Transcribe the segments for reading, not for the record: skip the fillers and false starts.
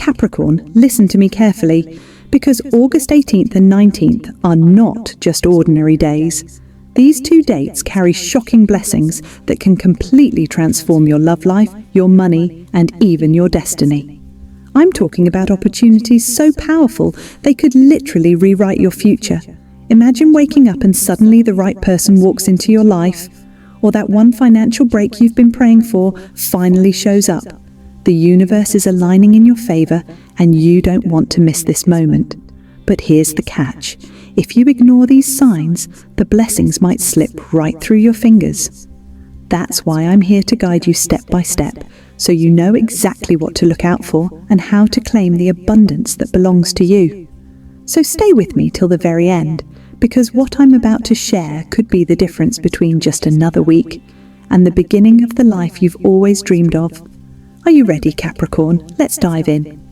Capricorn, listen to me carefully, because August 18th and 19th are not just ordinary days. These 2 dates carry shocking blessings that can completely transform your love life, your money, and even your destiny. I'm talking about opportunities so powerful they could literally rewrite your future. Imagine waking up and suddenly the right person walks into your life, or that one financial break you've been praying for finally shows up. The universe is aligning in your favor, and you don't want to miss this moment. But here's the catch. If you ignore these signs, the blessings might slip right through your fingers. That's why I'm here to guide you step by step, so you know exactly what to look out for and how to claim the abundance that belongs to you. So stay with me till the very end, because what I'm about to share could be the difference between just another week and the beginning of the life you've always dreamed of. Are you ready, Capricorn? Let's dive in.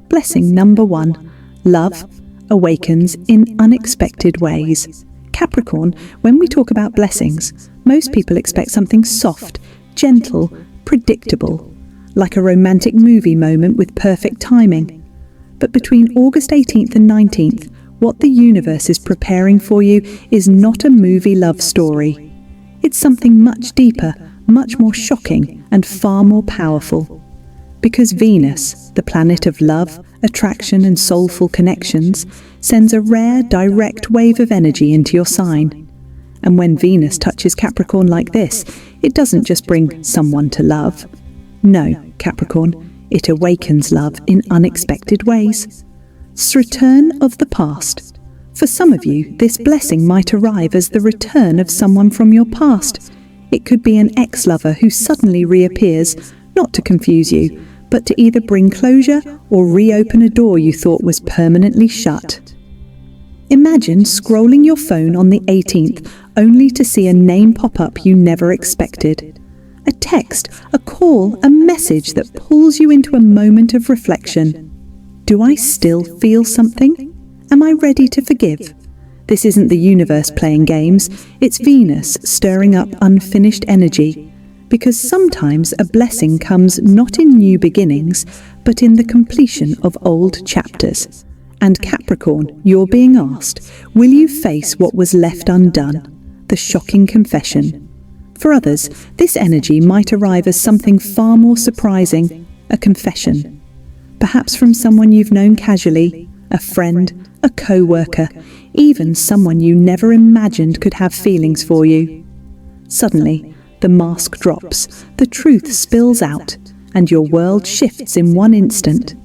Blessing number 1. Love awakens in unexpected ways. Capricorn, when we talk about blessings, most people expect something soft, gentle, predictable, like a romantic movie moment with perfect timing. But between August 18th and 19th, what the universe is preparing for you is not a movie love story. It's something much deeper, much more shocking, and far more powerful. Because Venus, the planet of love, attraction, and soulful connections, sends a rare, direct wave of energy into your sign. And when Venus touches Capricorn like this, it doesn't just bring someone to love. No, Capricorn, it awakens love in unexpected ways. It's return of the past. For some of you, this blessing might arrive as the return of someone from your past. It could be an ex-lover who suddenly reappears, not to confuse you, but to either bring closure or reopen a door you thought was permanently shut. Imagine scrolling your phone on the 18th only to see a name pop up you never expected. A text, a call, a message that pulls you into a moment of reflection. Do I still feel something? Am I ready to forgive? This isn't the universe playing games, it's Venus stirring up unfinished energy. Because sometimes a blessing comes not in new beginnings, but in the completion of old chapters. And Capricorn, you're being asked, will you face what was left undone? The shocking confession. For others, this energy might arrive as something far more surprising, a confession. Perhaps from someone you've known casually, a friend, a co-worker, even someone you never imagined could have feelings for you. Suddenly, the mask drops, the truth spills out, and your world shifts in one instant.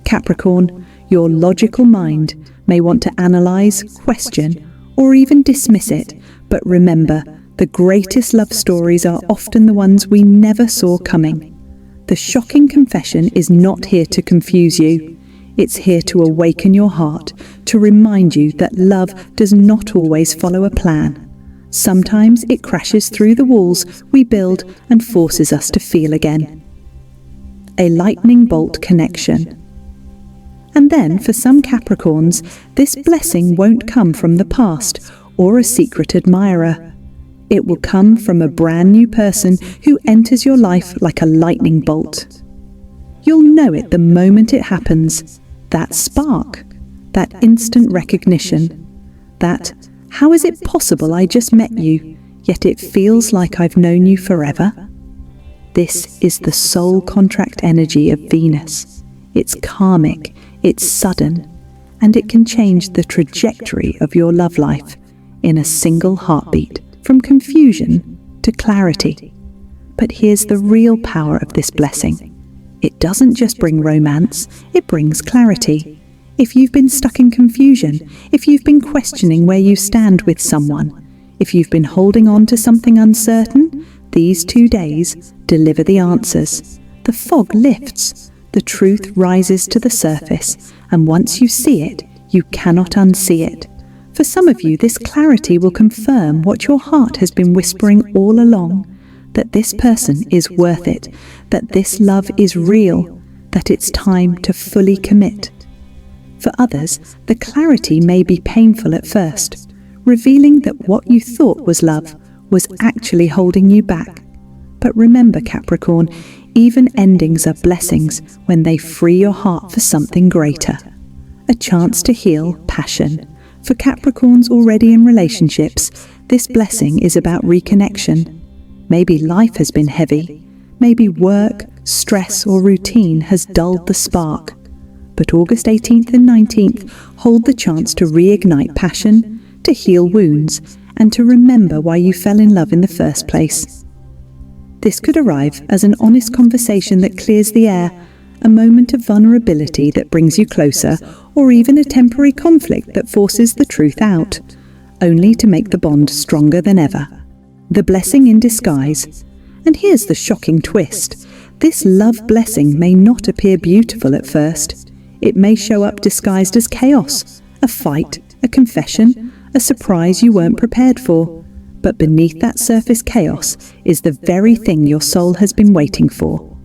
Capricorn, your logical mind may want to analyze, question, or even dismiss it, but remember, the greatest love stories are often the ones we never saw coming. The shocking confession is not here to confuse you. It's here to awaken your heart, to remind you that love does not always follow a plan. Sometimes it crashes through the walls we build and forces us to feel again. A lightning bolt connection. And then, for some Capricorns, this blessing won't come from the past or a secret admirer. It will come from a brand new person who enters your life like a lightning bolt. You'll know it the moment it happens. That spark, that instant recognition, that, how is it possible I just met you, yet it feels like I've known you forever? This is the soul contract energy of Venus. It's karmic, it's sudden, and it can change the trajectory of your love life in a single heartbeat, from confusion to clarity. But here's the real power of this blessing. It doesn't just bring romance, it brings clarity. If you've been stuck in confusion, if you've been questioning where you stand with someone, if you've been holding on to something uncertain, these 2 days deliver the answers. The fog lifts, the truth rises to the surface, and once you see it, you cannot unsee it. For some of you, this clarity will confirm what your heart has been whispering all along, that this person is worth it, that this love is real, that it's time to fully commit. For others, the clarity may be painful at first, revealing that what you thought was love was actually holding you back. But remember, Capricorn, Even endings are blessings when they free your heart for something greater. A chance to heal passion. For Capricorns already in relationships, this blessing is about reconnection. Maybe life has been heavy. Maybe work, stress, or routine has dulled the spark. But August 18th and 19th hold the chance to reignite passion, to heal wounds, and to remember why you fell in love in the first place. This could arrive as an honest conversation that clears the air, a moment of vulnerability that brings you closer, or even a temporary conflict that forces the truth out, only to make the bond stronger than ever. The blessing in disguise. And here's the shocking twist. This love blessing may not appear beautiful at first. It may show up disguised as chaos, a fight, a confession, a surprise you weren't prepared for. But beneath that surface chaos is the very thing your soul has been waiting for.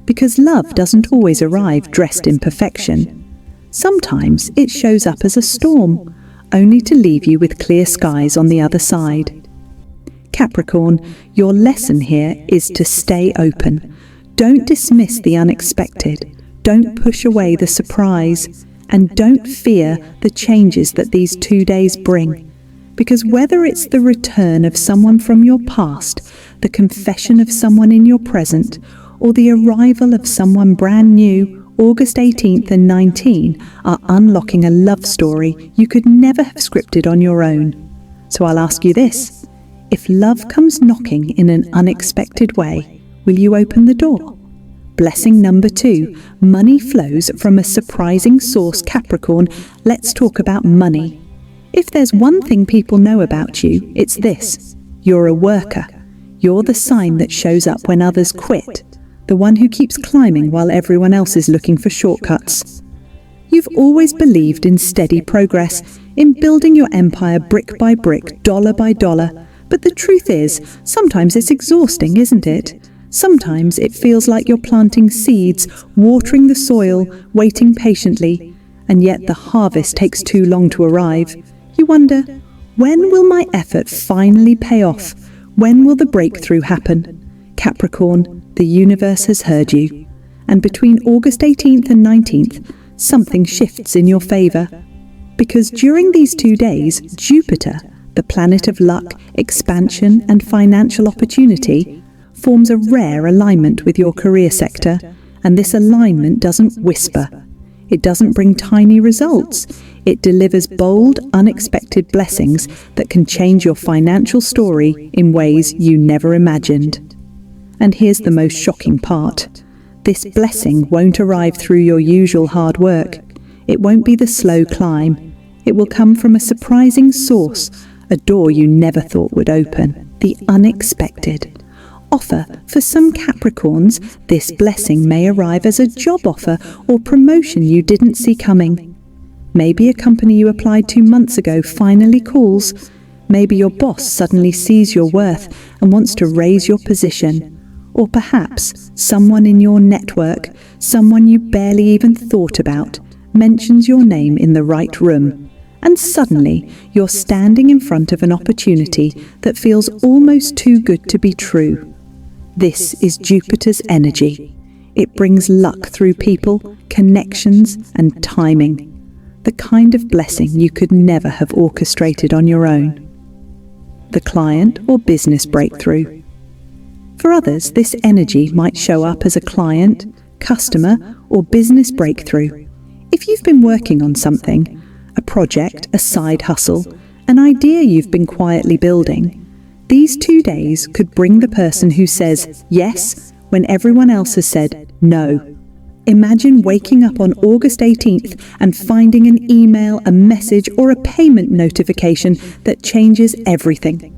Because love doesn't always arrive dressed in perfection. Sometimes it shows up as a storm, only to leave you with clear skies on the other side. Capricorn, your lesson here is to stay open. Don't dismiss the unexpected. Don't push away the surprise. And don't fear the changes that these 2 days bring. Because whether it's the return of someone from your past, the confession of someone in your present, or the arrival of someone brand new, August 18th and 19 are unlocking a love story you could never have scripted on your own. So I'll ask you this. If love comes knocking in an unexpected way, will you open the door? Blessing number 2, money flows from a surprising source. Capricorn, let's talk about money. If there's one thing people know about you, it's this. You're a worker. You're the sign that shows up when others quit, the one who keeps climbing while everyone else is looking for shortcuts. You've always believed in steady progress, in building your empire brick by brick, dollar by dollar. But the truth is, sometimes it's exhausting, isn't it? Sometimes it feels like you're planting seeds, watering the soil, waiting patiently, and yet the harvest takes too long to arrive. You wonder, when will my effort finally pay off? When will the breakthrough happen? Capricorn, the universe has heard you. And between August 18th and 19th, something shifts in your favor. Because during these 2 days, Jupiter, the planet of luck, expansion, and financial opportunity, forms a rare alignment with your career sector, and this alignment doesn't whisper. It doesn't bring tiny results. It delivers bold, unexpected blessings that can change your financial story in ways you never imagined. And here's the most shocking part. This blessing won't arrive through your usual hard work. It won't be the slow climb. It will come from a surprising source, a door you never thought would open, the unexpected. For some Capricorns, this blessing may arrive as a job offer or promotion you didn't see coming. Maybe a company you applied to months ago finally calls. Maybe your boss suddenly sees your worth and wants to raise your position. Or perhaps someone in your network, someone you barely even thought about, mentions your name in the right room. And suddenly, you're standing in front of an opportunity that feels almost too good to be true. This is Jupiter's energy. It brings luck through people, connections, and timing. The kind of blessing you could never have orchestrated on your own. The client or business breakthrough. For others, this energy might show up as a client, customer, or business breakthrough. If you've been working on something, a project, a side hustle, an idea you've been quietly building, these 2 days could bring the person who says yes when everyone else has said no. Imagine waking up on August 18th and finding an email, a message, or a payment notification that changes everything.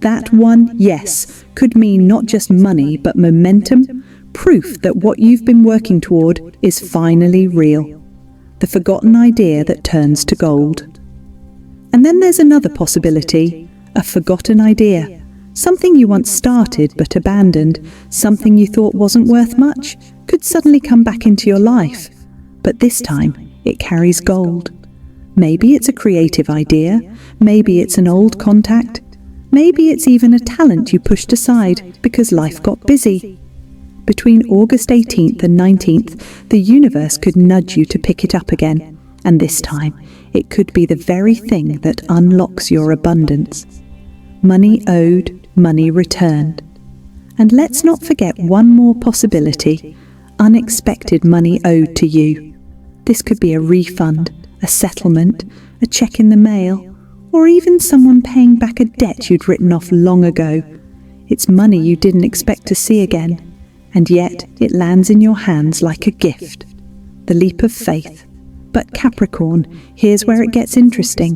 That one yes could mean not just money but momentum, proof that what you've been working toward is finally real. The forgotten idea that turns to gold. And then there's another possibility, a forgotten idea. Something you once started but abandoned, something you thought wasn't worth much, could suddenly come back into your life. But this time, it carries gold. Maybe it's a creative idea, maybe it's an old contact, maybe it's even a talent you pushed aside because life got busy. between August 18th and 19th, the universe could nudge you to pick it up again, and this time it could be the very thing that unlocks your abundance. Money owed, money returned. And let's not forget one more possibility: unexpected money owed to you. This could be a refund, a settlement, a check in the mail, or even someone paying back a debt you'd written off long ago. It's money you didn't expect to see again, and yet it lands in your hands like a gift. The leap of faith. But Capricorn, here's where it gets interesting.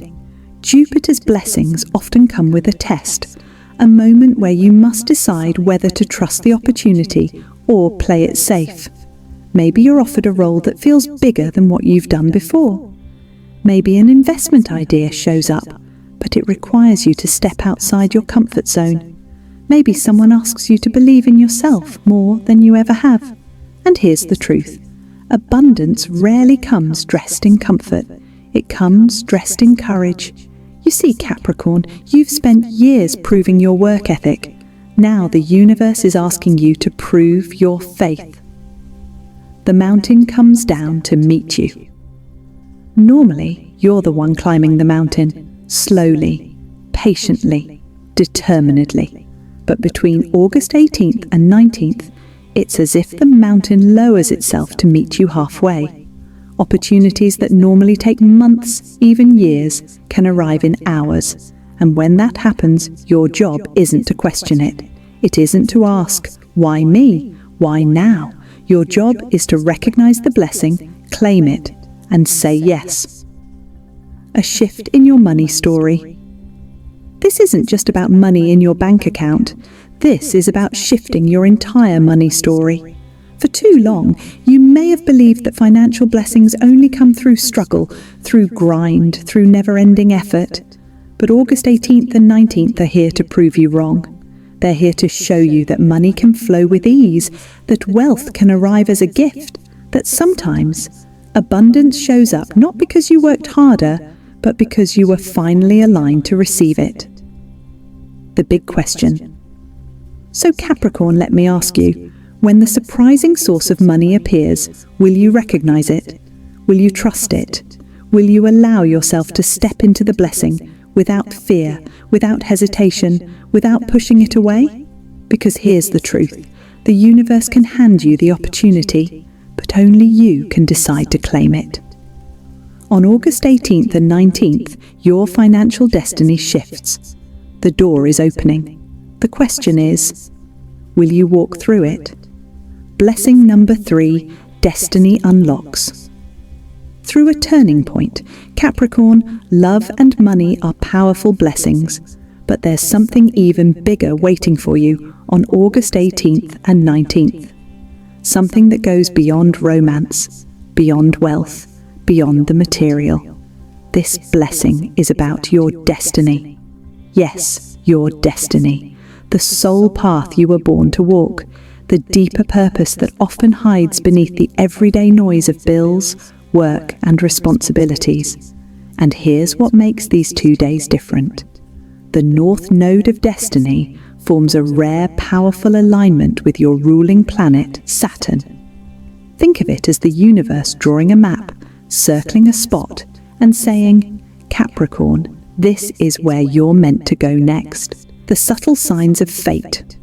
Jupiter's blessings often come with a test, a moment where you must decide whether to trust the opportunity or play it safe. Maybe you're offered a role that feels bigger than what you've done before. Maybe an investment idea shows up, but it requires you to step outside your comfort zone. Maybe someone asks you to believe in yourself more than you ever have. And here's the truth. Abundance rarely comes dressed in comfort. It comes dressed in courage. You see, Capricorn, you've spent years proving your work ethic. Now the universe is asking you to prove your faith. The mountain comes down to meet you. Normally, you're the one climbing the mountain, slowly, patiently, determinedly. But between August 18th and 19th, it's as if the mountain lowers itself to meet you halfway. Opportunities that normally take months, even years, can arrive in hours. And when that happens, your job isn't to question it. It isn't to ask, why me? Why now? Your job is to recognize the blessing, claim it, and say yes. A shift in your money story. This isn't just about money in your bank account. This is about shifting your entire money story. For too long, you may have believed that financial blessings only come through struggle, through grind, through never-ending effort. But August 18th and 19th are here to prove you wrong. They're here to show you that money can flow with ease, that wealth can arrive as a gift, that sometimes abundance shows up not because you worked harder, but because you were finally aligned to receive it. The big question. So Capricorn, let me ask you, when the surprising source of money appears, will you recognize it? Will you trust it? Will you allow yourself to step into the blessing without fear, without hesitation, without pushing it away? Because here's the truth. The universe can hand you the opportunity, but only you can decide to claim it. On August 18th and 19th, your financial destiny shifts. The door is opening. The question is, will you walk through it? Blessing number 3, destiny unlocks. Through a turning point, Capricorn, love and money are powerful blessings, but there's something even bigger waiting for you on August 18th and 19th. Something that goes beyond romance, beyond wealth, beyond the material. This blessing is about your destiny. Yes, your destiny. The soul path you were born to walk, the deeper purpose that often hides beneath the everyday noise of bills, work, and responsibilities. And here's what makes these 2 days different. The North Node of Destiny forms a rare, powerful alignment with your ruling planet, Saturn. Think of it as the universe drawing a map, circling a spot, and saying, Capricorn, this is where you're meant to go next. The subtle signs of fate.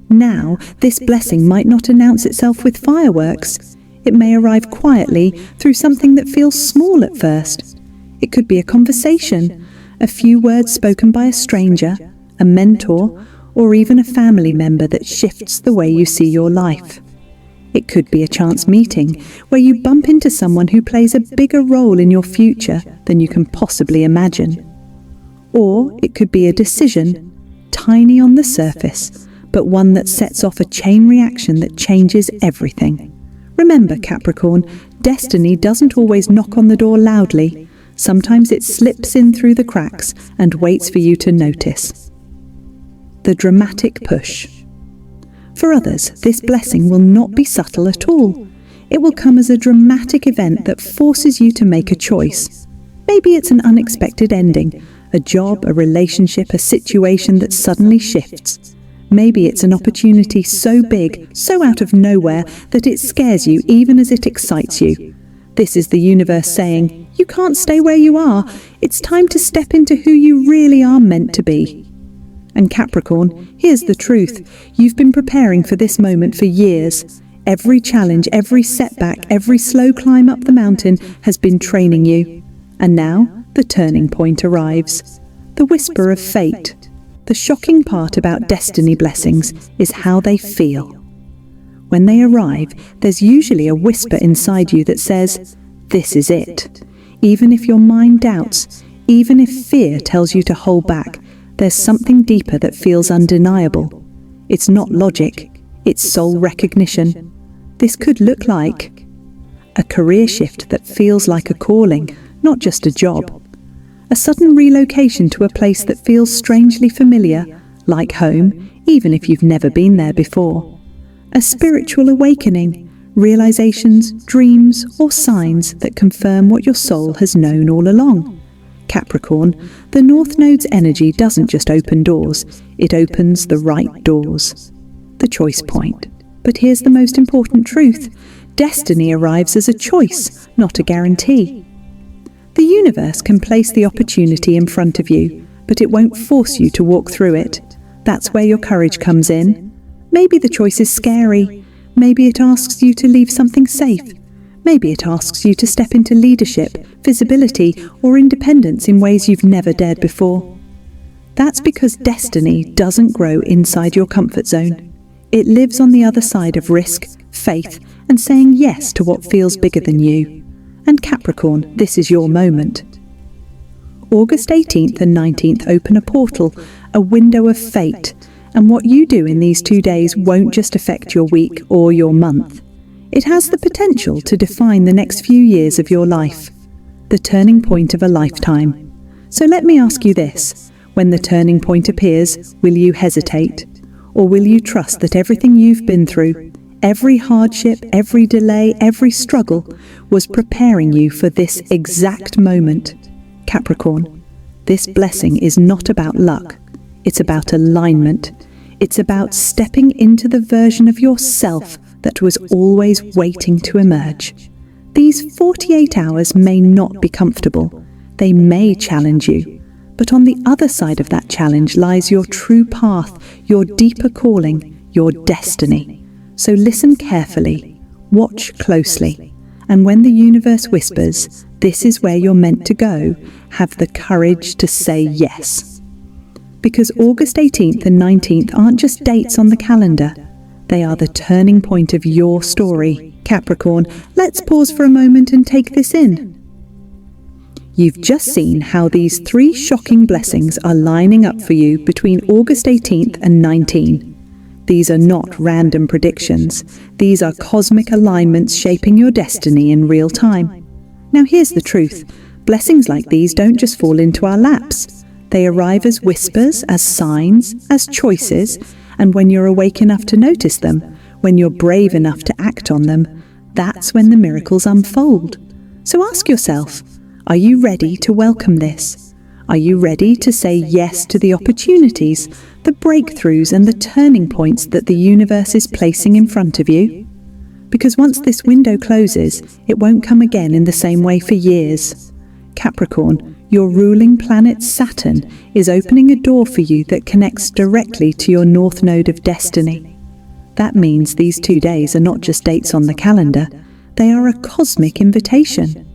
Now, this blessing might not announce itself with fireworks. It may arrive quietly through something that feels small at first. It could be a conversation, a few words spoken by a stranger, a mentor, or even a family member that shifts the way you see your life. It could be a chance meeting where you bump into someone who plays a bigger role in your future than you can possibly imagine. Or it could be a decision, tiny on the surface, but one that sets off a chain reaction that changes everything. Remember, Capricorn, destiny doesn't always knock on the door loudly. Sometimes it slips in through the cracks and waits for you to notice. The dramatic push. For others, this blessing will not be subtle at all. It will come as a dramatic event that forces you to make a choice. Maybe it's an unexpected ending, a job, a relationship, a situation that suddenly shifts. Maybe it's an opportunity so big, so out of nowhere, that it scares you even as it excites you. This is the universe saying, you can't stay where you are. It's time to step into who you really are meant to be. And Capricorn, here's the truth. You've been preparing for this moment for years. Every challenge, every setback, every slow climb up the mountain has been training you. And now, the turning point arrives. The whisper of fate. The shocking part about destiny blessings is how they feel. When they arrive, there's usually a whisper inside you that says, this is it. Even if your mind doubts, even if fear tells you to hold back, there's something deeper that feels undeniable. It's not logic, it's soul recognition. This could look like a career shift that feels like a calling, not just a job. A sudden relocation to a place that feels strangely familiar, like home, even if you've never been there before. A spiritual awakening, realizations, dreams, or signs that confirm what your soul has known all along. Capricorn, the North Node's energy doesn't just open doors, it opens the right doors. The choice point. But here's the most important truth. Destiny arrives as a choice, not a guarantee. The universe can place the opportunity in front of you, but it won't force you to walk through it. That's where your courage comes in. Maybe the choice is scary. Maybe it asks you to leave something safe. Maybe it asks you to step into leadership, visibility, or independence in ways you've never dared before. That's because destiny doesn't grow inside your comfort zone. It lives on the other side of risk, faith, and saying yes to what feels bigger than you. And Capricorn, this is your moment. August 18th and 19th open a portal, a window of fate, and what you do in these 2 days won't just affect your week or your month. It has the potential to define the next few years of your life, the turning point of a lifetime. So let me ask you this, when the turning point appears, will you hesitate? Or will you trust that everything you've been through, every hardship, every delay, every struggle, was preparing you for this exact moment? Capricorn, this blessing is not about luck. It's about alignment. It's about stepping into the version of yourself that was always waiting to emerge. These 48 hours may not be comfortable. They may challenge you. But on the other side of that challenge lies your true path, your deeper calling, your destiny. So listen carefully, watch closely, and when the universe whispers, this is where you're meant to go, have the courage to say yes. Because August 18th and 19th aren't just dates on the calendar, they are the turning point of your story. Capricorn, let's pause for a moment and take this in. You've just seen how these 3 shocking blessings are lining up for you between August 18th and 19th. These are not random predictions. These are cosmic alignments shaping your destiny in real time. Now here's the truth. Blessings like these don't just fall into our laps. They arrive as whispers, as signs, as choices, and when you're awake enough to notice them, when you're brave enough to act on them, that's when the miracles unfold. So ask yourself, are you ready to welcome this? Are you ready to say yes to the opportunities, the breakthroughs and the turning points that the universe is placing in front of you? Because once this window closes, it won't come again in the same way for years. Capricorn, your ruling planet Saturn is opening a door for you that connects directly to your North Node of destiny. That means these 2 days are not just dates on the calendar, they are a cosmic invitation.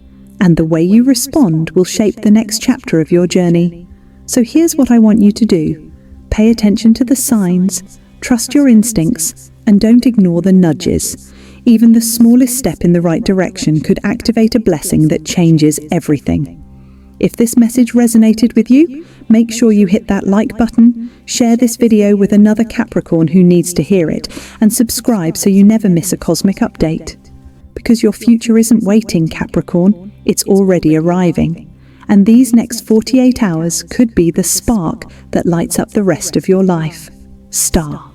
And the way you respond will shape the next chapter of your journey. So here's what I want you to do. Pay attention to the signs, trust your instincts, and don't ignore the nudges. Even the smallest step in the right direction could activate a blessing that changes everything. If this message resonated with you, make sure you hit that like button, share this video with another Capricorn who needs to hear it, and subscribe so you never miss a cosmic update. Because your future isn't waiting, Capricorn, it's already arriving. And these next 48 hours could be the spark that lights up the rest of your life. Star.